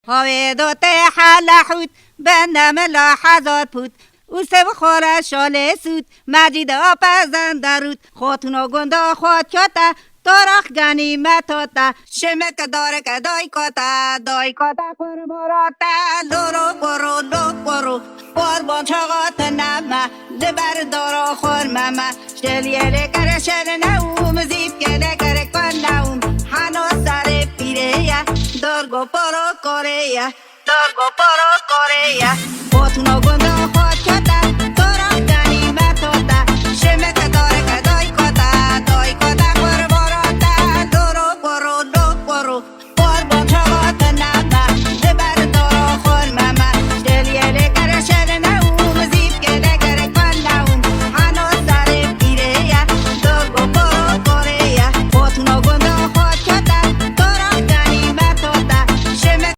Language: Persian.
هاویدوت حلحوت بندم لاحظات بود او سب خور شاله سود مجید آپزن درود خاتونا گندا خواد کتا تارخ گنیمتاتا شمک دارک دای کتا قرباراتا لورو برو لو برو قربان چاقات نمه لبر دارا خور ممه شلیه کر شل نوم زیب که کر کن نوم هنو سر پیره یا دارگو پرو کوره یا خاتونا گندا خواد کتا